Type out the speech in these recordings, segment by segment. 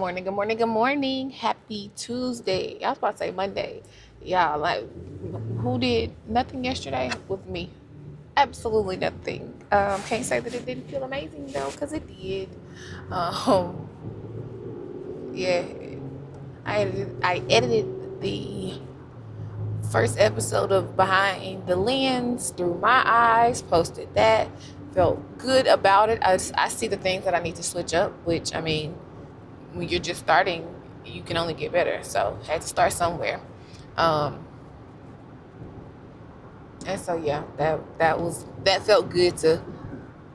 morning, good morning, good morning. Happy Tuesday. I was about to say Monday. Yeah, like who did nothing yesterday with me? Absolutely nothing. Can't say that it didn't feel amazing though, because it did. Um, yeah, I edited the first episode of Behind the Lens through my eyes, posted that, felt good about it. I see the things that I need to switch up, which I mean, when you're just starting, you can only get better. So I had to start somewhere. Um, and so yeah, that felt good to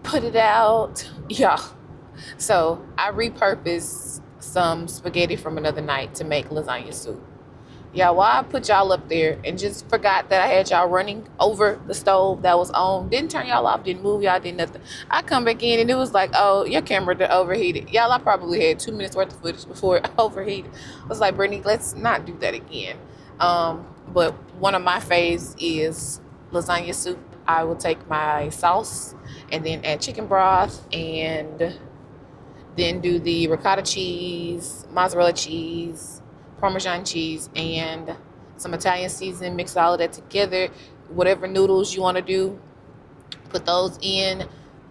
put it out. Yeah. So I repurposed some spaghetti from another night to make lasagna soup. Yeah, well, I put y'all up there and just forgot that I had y'all running over the stove that was on. Didn't turn y'all off, didn't move y'all, did nothing. I come back in and it was like, oh, your camera overheated. Y'all, I probably had 2 minutes worth of footage before it overheated. I was like, Brittany, let's not do that again. But one of my faves is lasagna soup. I will take my sauce and then add chicken broth and then do the ricotta cheese, mozzarella cheese, Parmesan cheese, and some Italian seasoning. Mix all of that together. Whatever noodles you want to do, put those in.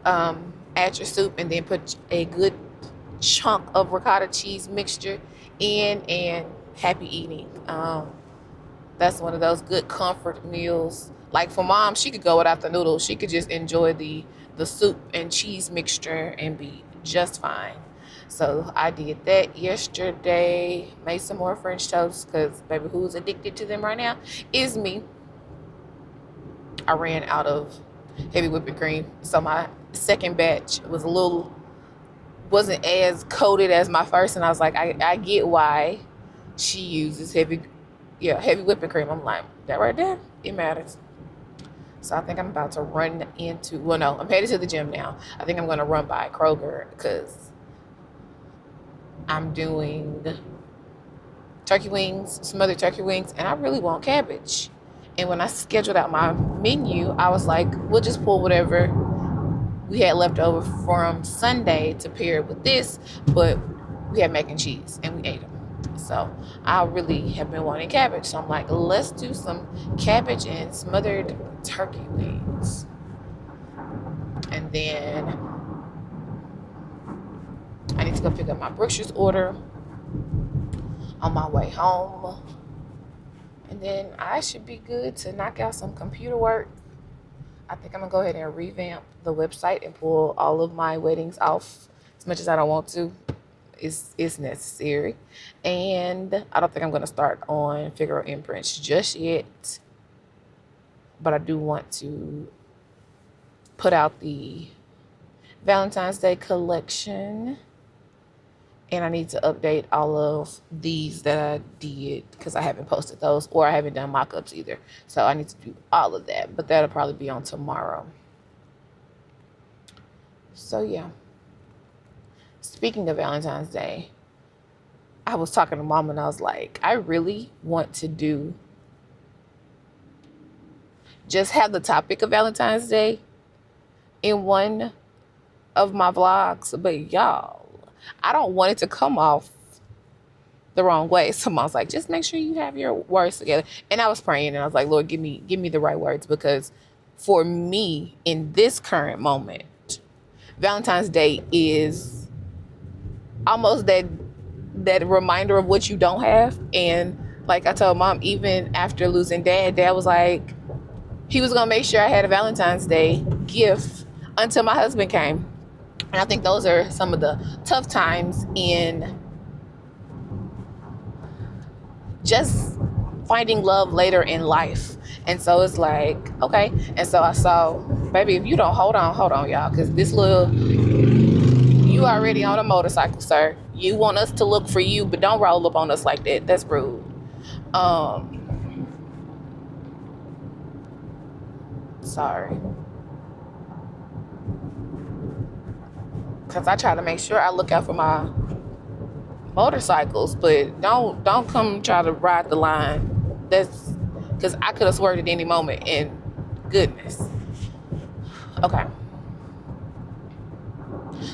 Add your soup, and then put a good chunk of ricotta cheese mixture in, and happy eating. That's one of those good comfort meals. Like for mom, she could go without the noodles. She could just enjoy the soup and cheese mixture and be just fine. So I did that yesterday. Made some more French toast because baby, who's addicted to them right now is me. I ran out of heavy whipping cream, so my second batch wasn't as coated as my first, and I was like, I get why she uses heavy whipping cream. I'm like, that right there, it matters. So I think I'm about to I'm headed to the gym now. I think I'm going to run by Kroger because I'm doing smothered turkey wings, and I really want cabbage. And when I scheduled out my menu, I was like, we'll just pull whatever we had left over from Sunday to pair it with this, but we had mac and cheese, and we ate them. So I really have been wanting cabbage. So I'm like, let's do some cabbage and smothered turkey wings. And then I need to go pick up my Brookshire's order on my way home. And then I should be good to knock out some computer work. I think I'm going to go ahead and revamp the website and pull all of my weddings off as much as I don't want to. It's necessary. And I don't think I'm going to start on Figaro imprints just yet. But I do want to put out the Valentine's Day collection. And I need to update all of these that I did because I haven't posted those, or I haven't done mock-ups either. So I need to do all of that. But that'll probably be on tomorrow. So yeah. Speaking of Valentine's Day, I was talking to mom and I was like, I really want to just have the topic of Valentine's Day in one of my vlogs. But y'all, I don't want it to come off the wrong way. So mom's like, just make sure you have your words together. And I was praying and I was like, Lord, give me the right words, because for me in this current moment, Valentine's Day is almost that reminder of what you don't have. And like I told mom, even after losing dad was like, he was gonna make sure I had a Valentine's Day gift until my husband came. And I think those are some of the tough times in just finding love later in life. And so it's like, okay. And so I saw, baby, if you don't, hold on, y'all, because you already on a motorcycle, sir. You want us to look for you, but don't roll up on us like that. That's rude. Sorry. Because I try to make sure I look out for my motorcycles, but don't come try to ride the line. That's because I could have swerved at any moment, and goodness. Okay.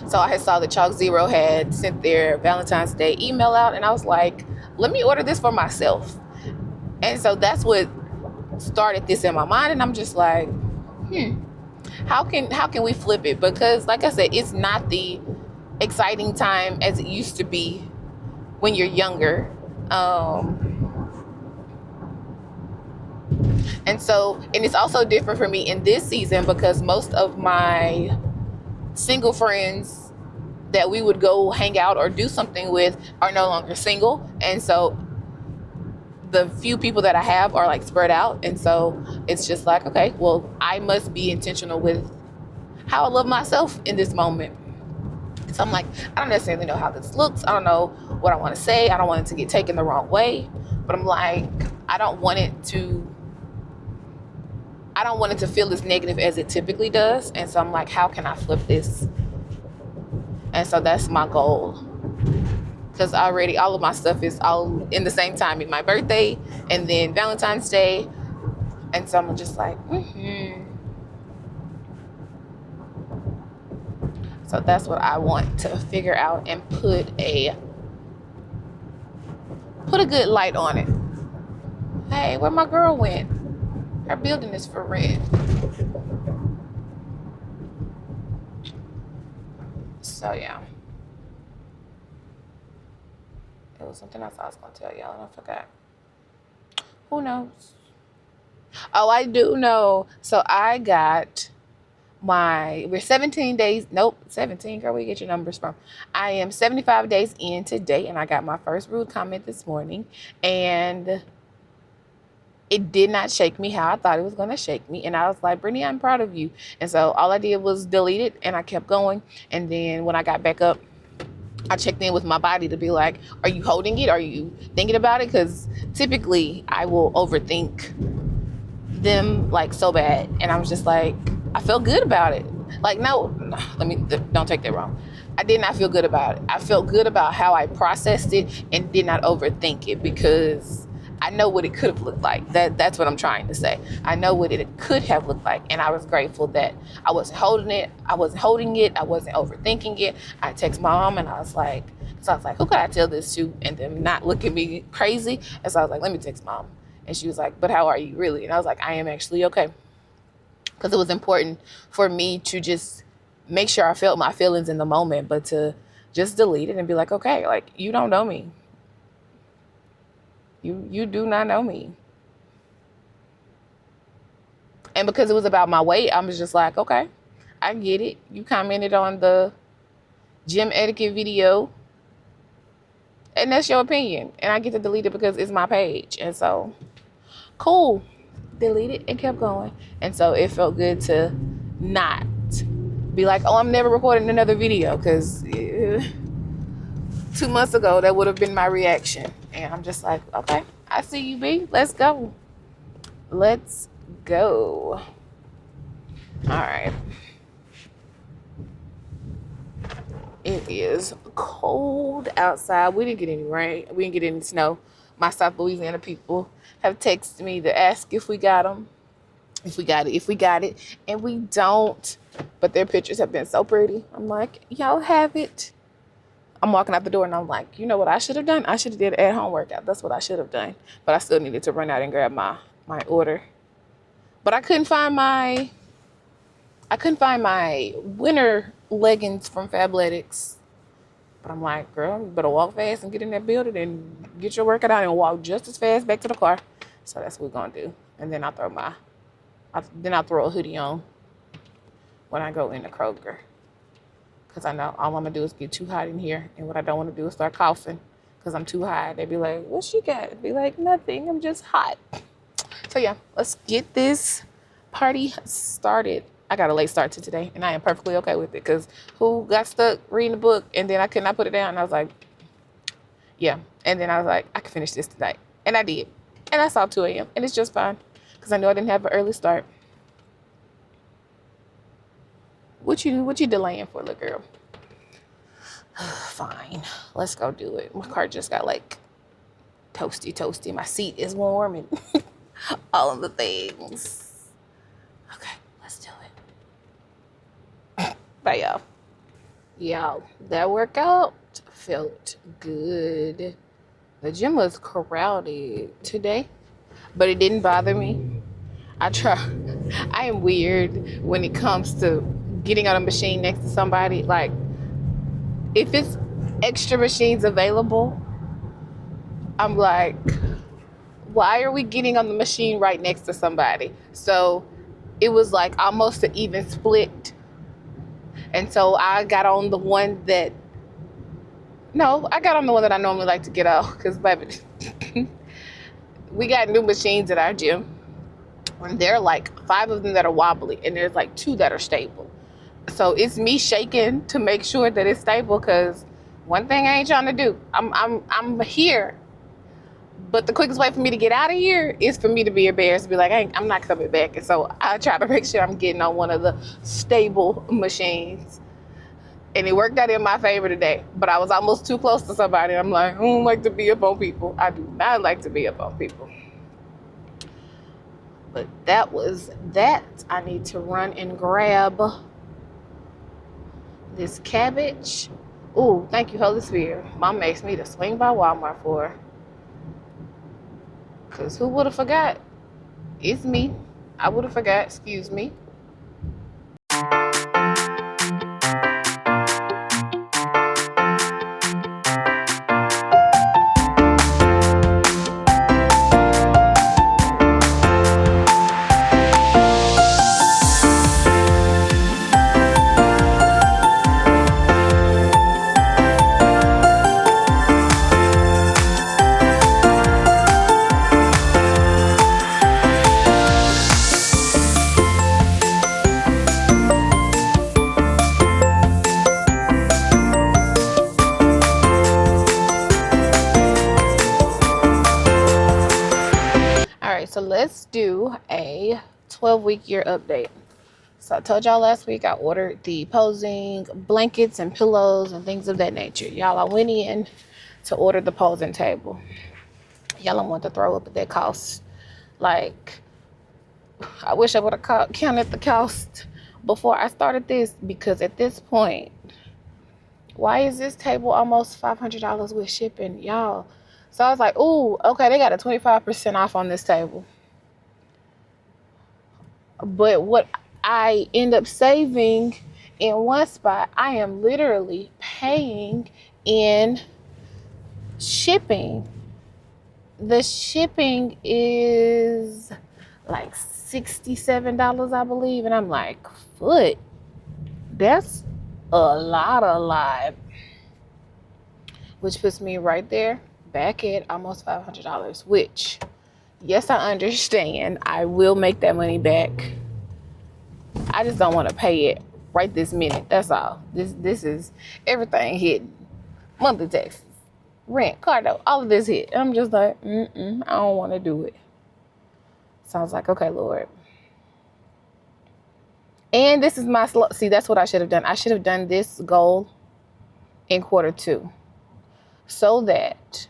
So I had saw that Chalk Zero had sent their Valentine's Day email out, and I was like, let me order this for myself. And so that's what started this in my mind, and I'm just like, how can we flip it? Because like I said, it's not the exciting time as it used to be when you're younger. And it's also different for me in this season because most of my single friends that we would go hang out or do something with are no longer single. And so the few people that I have are like spread out. And so it's just like, okay, well, I must be intentional with how I love myself in this moment. So I'm like, I don't necessarily know how this looks. I don't know what I want to say. I don't want it to get taken the wrong way. But I'm like, I don't want it to feel as negative as it typically does. And so I'm like, how can I flip this? And so that's my goal. Because already all of my stuff is all in the same timing. My birthday and then Valentine's Day. And so I'm just like, So that's what I want to figure out and put a good light on it. Hey, where my girl went? Her building is for rent. So yeah. It was something else I was going to tell y'all and I forgot. Who knows? Oh, I do know. So I got we're 17 days. Nope, 17. Girl, where you get your numbers from? I am 75 days in today, and I got my first rude comment this morning. And it did not shake me how I thought it was going to shake me. And I was like, Brittany, I'm proud of you. And so all I did was delete it, and I kept going. And then when I got back up, I checked in with my body to be like, are you holding it? Are you thinking about it? Because typically I will overthink them like so bad. And I was just like, I felt good about it. Like, no, don't take that wrong. I did not feel good about it. I felt good about how I processed it and did not overthink it because I know what it could have looked like. That's what I'm trying to say. I know what it could have looked like. And I was grateful that I wasn't holding it. I wasn't overthinking it. I text mom and I was like, who could I tell this to? And them not look at me crazy. And so I was like, let me text mom. And she was like, but how are you really? And I was like, I am actually okay. Because it was important for me to just make sure I felt my feelings in the moment, but to just delete it and be like, okay, like, you don't know me. You do not know me. And because it was about my weight, I was just like, okay, I get it. You commented on the gym etiquette video, and that's your opinion. And I get to delete it because it's my page. And so, cool. Delete it and kept going. And so it felt good to not be like, oh, I'm never recording another video, because 2 months ago that would have been my reaction. And I'm just like, okay, I see you, B. Let's go. All right. It is cold outside. We didn't get any rain. We didn't get any snow. My South Louisiana people have texted me to ask if we got them. If we got it. And we don't. But their pictures have been so pretty. I'm like, y'all have it. I'm walking out the door and I'm like, you know what I should have done? I should have did an at-home workout. That's what I should have done. But I still needed to run out and grab my order. But I couldn't find my winter leggings from Fabletics. But I'm like, girl, you better walk fast and get in that building and get your workout out and walk just as fast back to the car. So that's what we're gonna do. And then I'll throw a hoodie on when I go into Kroger. Because I know all I'm gonna do is get too hot in here. And what I don't want to do is start coughing because I'm too high. They'd be like, what she got? I'd be like, nothing, I'm just hot. So yeah, let's get this party started. I got a late start to today, and I am perfectly okay with it, because who got stuck reading the book, and then I could not put it down, and I was like, yeah. And then I was like, I can finish this tonight. And I did. And I saw 2 a.m., and it's just fine, because I know I didn't have an early start. What you delaying for, little girl? Fine. Let's go do it. My car just got, like, toasty. My seat is warm, and all of the things. Okay, let's do it. Bye, y'all. Yeah, that workout felt good. The gym was crowded today, but it didn't bother me. I try. I am weird when it comes to getting on a machine next to somebody. Like, if it's extra machines available, I'm like, why are we getting on the machine right next to somebody? So it was like almost an even split. And so I got on the one that, no, I got on the one that I normally like to get off because, baby, we got new machines at our gym. And there are like 5 of them that are wobbly, and there's like 2 that are stable. So it's me shaking to make sure that it's stable because one thing I ain't trying to do. I'm here. But the quickest way for me to get out of here is for me to be embarrassed, to be like, I'm not coming back. And so I try to make sure I'm getting on one of the stable machines. And it worked out in my favor today. But I was almost too close to somebody. I'm like, I don't like to be up on people. I do not like to be up on people. But that was that. I need to run and grab this cabbage. Ooh, thank you, Holy Spirit. Mom makes me to swing by Walmart for her. Because who would have forgot? It's me. I would have forgot. Excuse me. So let's do a 12-week year update. So I told y'all last week I ordered the posing blankets and pillows and things of that nature. Y'all, I went in to order the posing table. Y'all, I want to throw up at that cost. Like, I wish I would have counted the cost before I started this, because at this point, why is this table almost $500 with shipping, y'all? So I was like, ooh, okay, they got a 25% off on this table. But what I end up saving in one spot, I am literally paying in shipping. The shipping is like $67, I believe. And I'm like, foot, that's a lot. Which puts me right there back at almost $500, which, yes, I understand. I will make that money back. I just don't want to pay it right this minute. That's all. This is everything hidden. Monthly taxes, rent, car note, all of this hit. And I'm just like, I don't want to do it. So I was like, okay, Lord. And this is my see, that's what I should have done. I should have done this goal in Q2 so that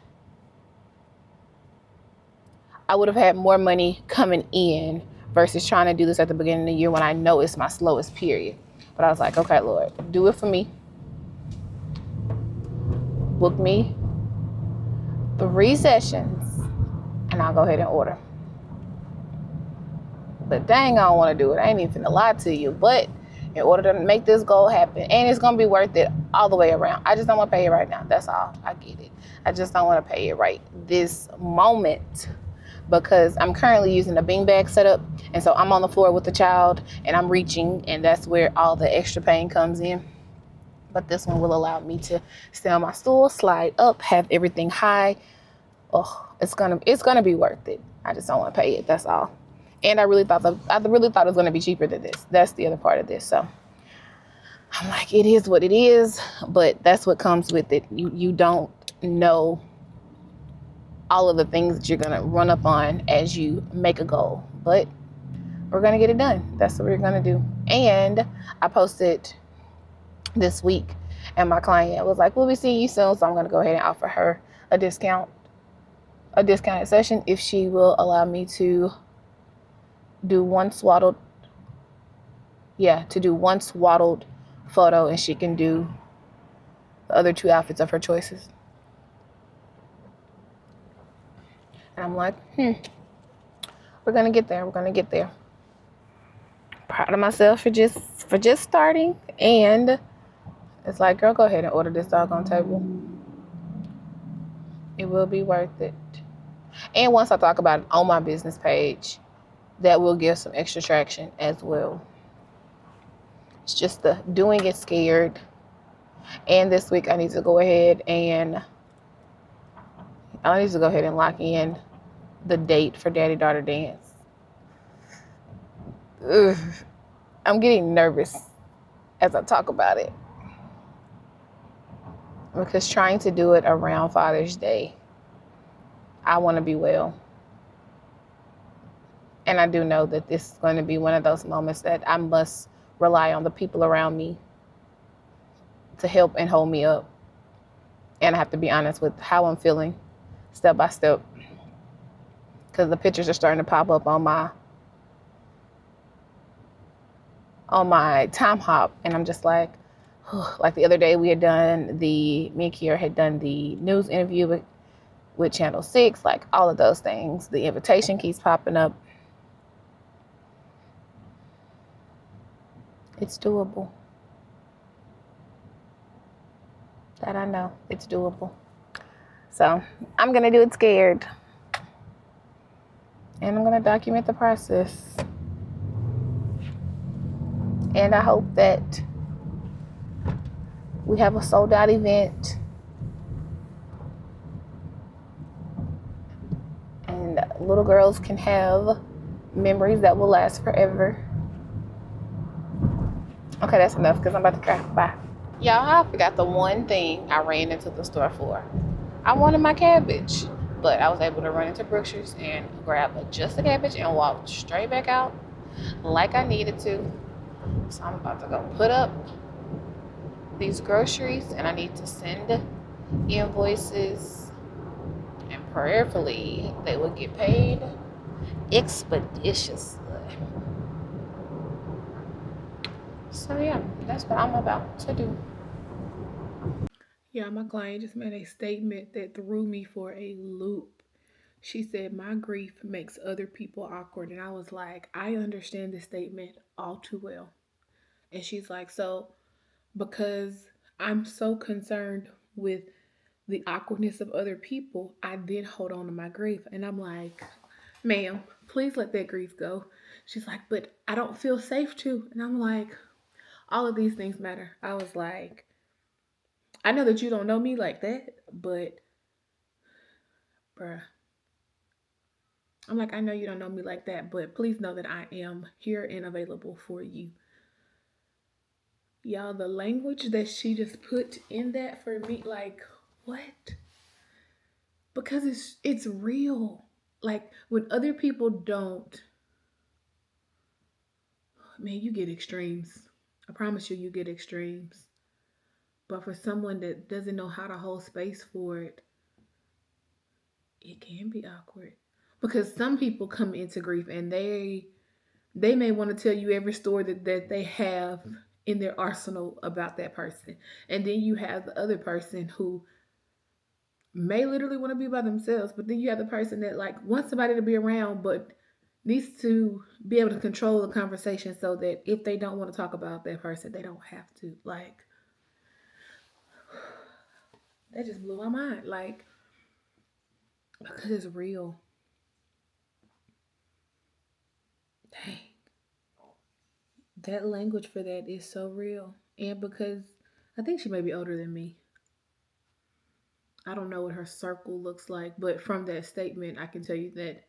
I would have had more money coming in versus trying to do this at the beginning of the year when I know it's my slowest period. But I was like, okay, Lord, do it for me. Book me 3 sessions and I'll go ahead and order. But dang, I don't want to do it. I ain't even finna lie to you. But in order to make this goal happen, and it's going to be worth it all the way around. I just don't want to pay it right now. That's all. I get it. I just don't want to pay it right this moment, because I'm currently using a beanbag setup. And so I'm on the floor with the child and I'm reaching, and that's where all the extra pain comes in. But this one will allow me to stay on my stool, slide up, have everything high. Oh, it's gonna be worth it. I just don't want to pay it. That's all. And I really thought it was going to be cheaper than this. That's the other part of this. So I'm like, it is what it is, but that's what comes with it. You don't know all of the things that you're going to run up on as you make a goal, but we're going to get it done. That's what we're going to do. And I posted this week, and my client was like, we'll be seeing you soon. So I'm going to go ahead and offer her a discounted session if she will allow me to do one swaddled photo, and she can do the other 2 outfits of her choices. And I'm like, we're gonna get there. We're gonna get there. Proud of myself for just starting. And it's like, girl, go ahead and order this doggone table. It will be worth it. And once I talk about it on my business page, that will give some extra traction as well. It's just the doing it scared. And this week I need to go ahead and lock in the date for Daddy Daughter Dance. Ugh. I'm getting nervous as I talk about it, because trying to do it around Father's Day, I want to be well. And I do know that this is going to be one of those moments that I must rely on the people around me to help and hold me up. And I have to be honest with how I'm feeling step by step, because the pictures are starting to pop up on my time hop. And I'm just like the other day me and Kiara had done the news interview with Channel 6, like all of those things. The invitation keeps popping up. It's doable. That I know, it's doable. So I'm gonna do it scared. And I'm gonna document the process. And I hope that we have a sold out event. And little girls can have memories that will last forever. Okay, that's enough, because I'm about to cry. Bye. Y'all, I forgot the one thing I ran into the store for. I wanted my cabbage, but I was able to run into Brookshire's and grab just the cabbage and walk straight back out like I needed to. So I'm about to go put up these groceries, and I need to send invoices, and prayerfully they will get paid expeditiously. So yeah, that's what I'm about to do. Yeah, my client just made a statement that threw me for a loop. She said, my grief makes other people awkward. And I was like, I understand this statement all too well. And she's like, so because I'm so concerned with the awkwardness of other people, I then hold on to my grief. And I'm like, ma'am, please let that grief go. She's like, but I don't feel safe to. And I'm like, all of these things matter. I was like, I know that you don't know me like that, but bruh, I'm like, I know you don't know me like that, but please know that I am here and available for you. Y'all, the language that she just put in that for me, like, what? Because it's real. Like, when other people don't, man, you get extremes. I promise you get extremes. But for someone that doesn't know how to hold space for it, it can be awkward. Because some people come into grief and they may want to tell you every story that they have in their arsenal about that person. And then you have the other person who may literally want to be by themselves, but then you have the person that like wants somebody to be around but needs to be able to control the conversation so that if they don't want to talk about that person, they don't have to. Like, that just blew my mind. Like, because it's real. Dang. That language for that is so real. And because I think she may be older than me. I don't know what her circle looks like, but from that statement, I can tell you that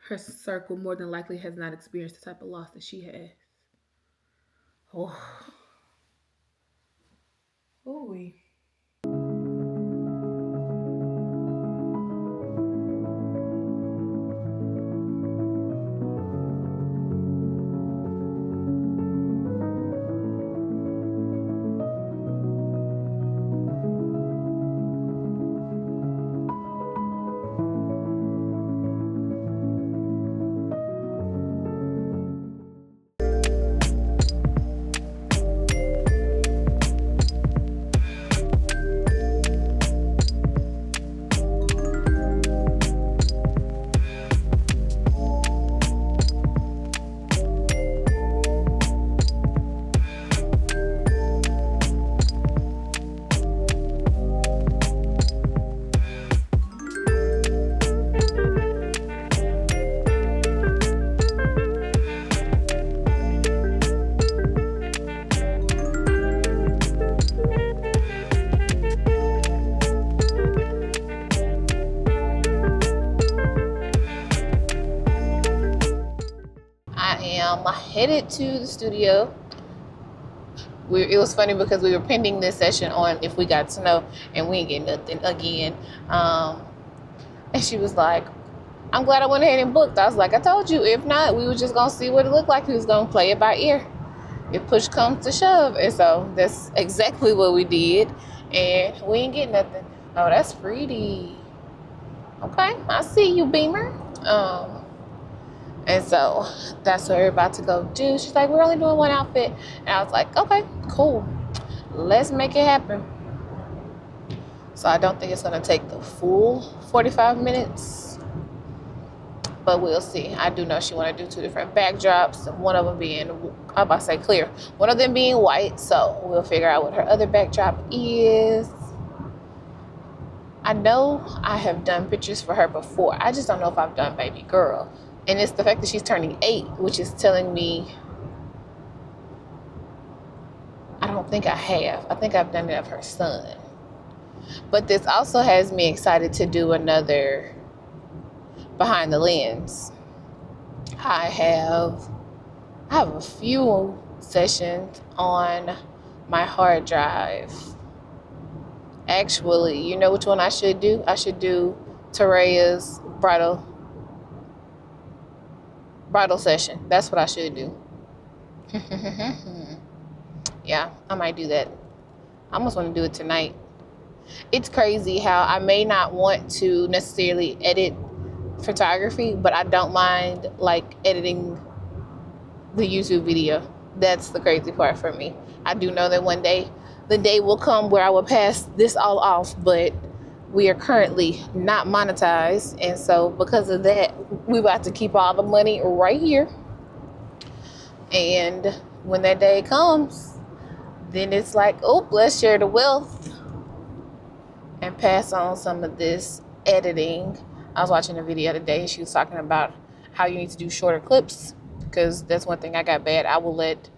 her circle more than likely has not experienced the type of loss that she has. Oh. Ooh-wee. I headed to the studio. It was funny because we were pending this session on if we got snow, and we ain't getting nothing again. And she was like, I'm glad I went ahead and booked. I was like, I told you, if not, we were just gonna see what it looked like. We was gonna play it by ear if push comes to shove. And so that's exactly what we did, and we ain't get nothing. Oh, that's pretty. Okay, I see you, Beamer. And so that's what we're about to go do. She's like, we're only doing one outfit. And I was like, okay, cool. Let's make it happen. So I don't think it's going to take the full 45 minutes, but we'll see. I do know she want to do 2 different backdrops, one of them being, I'm about to say clear, one of them being white. So we'll figure out what her other backdrop is. I know I have done pictures for her before. I just don't know if I've done baby girl. And it's the fact that she's turning 8, which is telling me I don't think I have. I think I've done it of her son. But this also has me excited to do another behind the lens. I have a few sessions on my hard drive. Actually, you know which one I should do? I should do Taraya's bridal session. That's what I should do. Yeah, I might do that. I almost want to do it tonight. It's crazy how I may not want to necessarily edit photography, but I don't mind like editing the YouTube video. That's the crazy part for me. I do know that one day the day will come where I will pass this all off, but we are currently not monetized, and so because of that, we about to keep all the money right here. And when that day comes, then it's like, oh, let's share the wealth and pass on some of this editing. I was watching a video today, and she was talking about how you need to do shorter clips, because that's one thing I got bad. I will let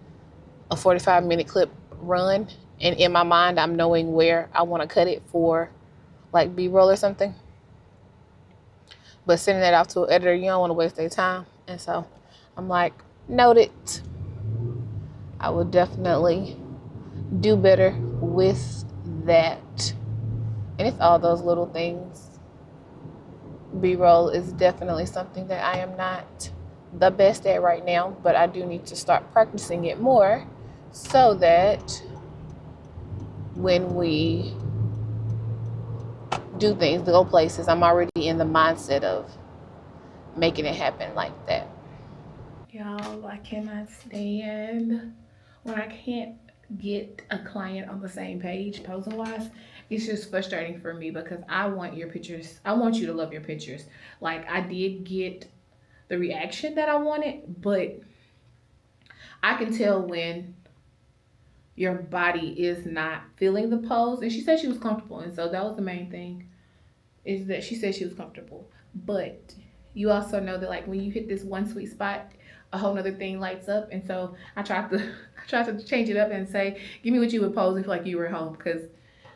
a 45-minute clip run, and in my mind, I'm knowing where I want to cut it for like B-roll or something. But sending that off to an editor, you don't want to waste their time. And so I'm like, noted. I will definitely do better with that. And it's all those little things. B-roll is definitely something that I am not the best at right now, but I do need to start practicing it more so that when we do things, to go places, I'm already in the mindset of making it happen like that. Y'all, I cannot stand when I can't get a client on the same page posing wise. It's just frustrating for me because I want your pictures. I want you to love your pictures. Like, I did get the reaction that I wanted, but I can tell when your body is not feeling the pose. And she said she was comfortable, and so that was the main thing, is that she said she was comfortable. But you also know that like when you hit this one sweet spot, a whole nother thing lights up. And so I tried to change it up and say, give me what you would pose and feel like you were at home. Because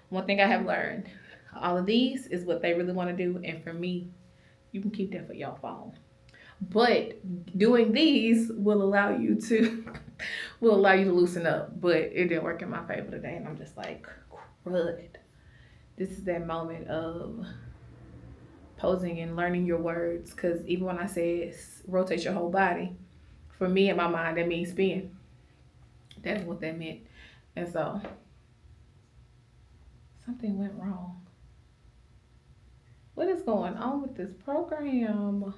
one thing I have learned, all of these is what they really want to do, and for me, you can keep that for your phone. But doing these will allow you to loosen up. But it didn't work in my favor today, and I'm just like, crud. This is that moment of posing and learning your words, because even when I say rotate your whole body, for me in my mind that means spin. That's what that meant. And so something went wrong. What is going on with this program?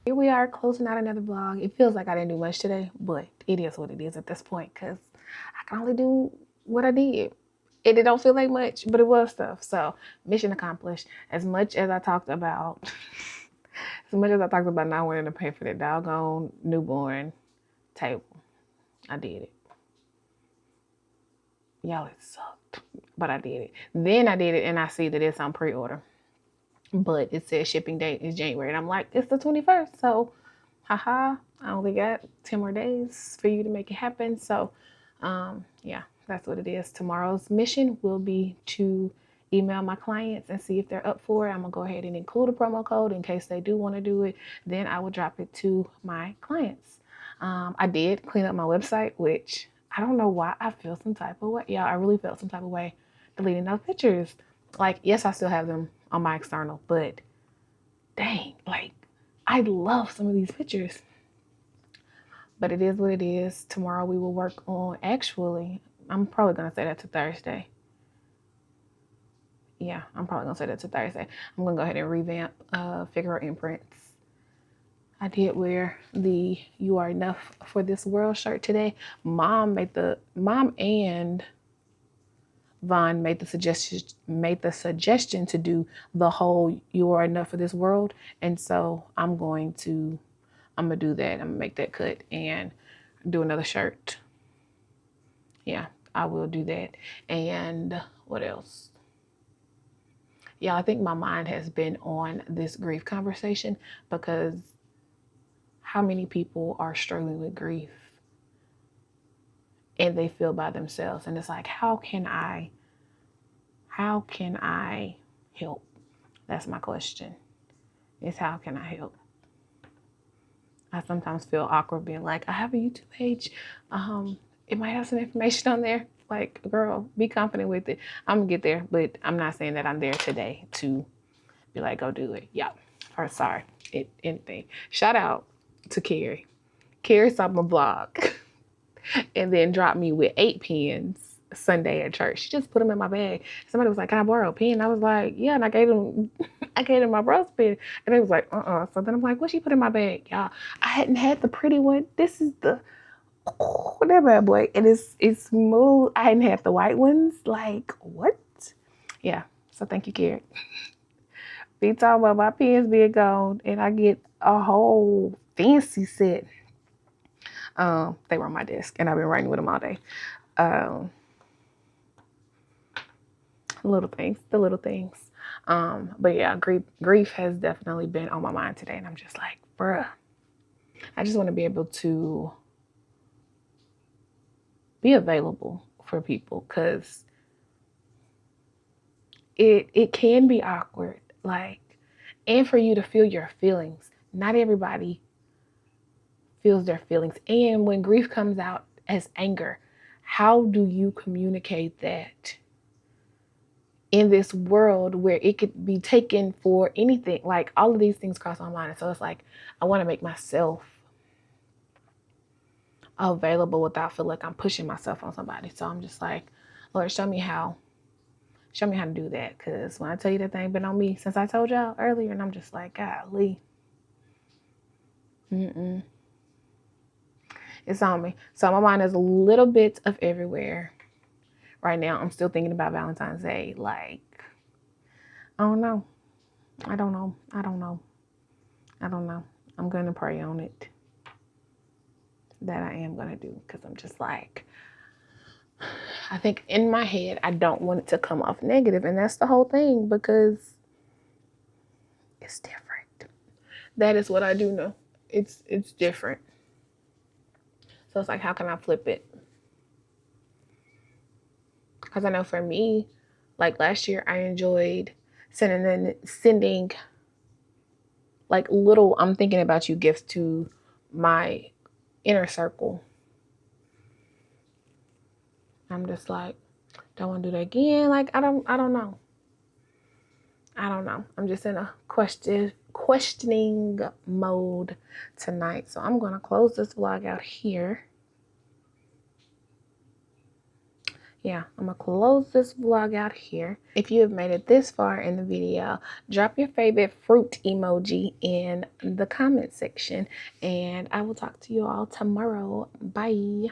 Here we are closing out another vlog. It feels like I didn't do much today, but it is what it is at this point, because I can only do what I did. It don't feel like much, but it was stuff. So mission accomplished. As much as I talked about not wanting to pay for that doggone newborn table, I did it. Y'all, it sucked, but I did it. Then I did it, and I see that it's on pre-order, but it says shipping date is January, and I'm like, it's the 21st, so haha, I only got 10 more days for you to make it happen. So yeah, that's what it is. Tomorrow's mission will be to email my clients and see if they're up for it. I'm gonna go ahead and include a promo code in case they do want to do it. Then I will drop it to my clients. I did clean up my website, which I don't know why I feel some type of way. Yeah, I really felt some type of way deleting those pictures. Like, yes, I still have them on my external, but dang, like, I love some of these pictures. But it is what it is. Tomorrow we will work on, actually, I'm probably going to say that to Thursday. Yeah, I'm probably going to say that to Thursday. I'm going to go ahead and revamp Figure imprints. I did wear the "You Are Enough for This World" shirt today. Mom and Vaughn made the suggestion to do the whole "You Are Enough for This World," and so I'm gonna do that. I'm gonna make that cut and do another shirt. Yeah, I will do that. And what else? Yeah, I think my mind has been on this grief conversation because how many people are struggling with grief and they feel by themselves, and it's like, how can I help? That's my question, is how can I help? I sometimes feel awkward being like, I have a YouTube page, it might have some information on there. Like, girl, be confident with it. I'm gonna get there, but I'm not saying that I'm there today to be like, go do it. Yeah, or sorry, anything. Shout out to Carrie. Carrie saw my blog and then dropped me with 8 pens Sunday at church. She just put them in my bag. Somebody was like, "Can I borrow a pen?" I was like, "Yeah," and I gave them my brother's pen, and they was like, So then I'm like, "What she put in my bag, y'all?" I hadn't had the pretty one. This is the that bad boy, and it's smooth. I hadn't had the white ones. Like, what? Yeah. So thank you, Carrie. Be talking about my pens being gone, and I get a whole fancy set. They were on my desk, and I've been writing with them all day. The little things. But yeah, grief has definitely been on my mind today, and I'm just like, bruh, I just want to be able to be available for people, because it can be awkward, like, and for you to feel your feelings. Not everybody feels their feelings, and when grief comes out as anger, how do you communicate that in this world where it could be taken for anything? Like, all of these things cross my mind. And so it's like, I want to make myself available without feeling like I'm pushing myself on somebody. So I'm just like, Lord, show me how to do that. Because when I tell you that thing been on me since I told y'all earlier, and I'm just like, golly, it's on me. So my mind is a little bit of everywhere right now. I'm still thinking about Valentine's Day. Like, I don't know. I'm going to pray on it. That I am going to do, because I'm just like, I think in my head, I don't want it to come off negative. And that's the whole thing, because it's different. That is what I do know. It's different. So it's like, how can I flip it? Because I know for me, like last year, I enjoyed sending like little "I'm thinking about you" gifts to my inner circle. I'm just like, don't want to do that again. Like, I don't know. I'm just in a questioning mode tonight. So I'm going to close this vlog out here. Yeah, I'm going to close this vlog out here. If you have made it this far in the video, drop your favorite fruit emoji in the comment section. And I will talk to you all tomorrow. Bye.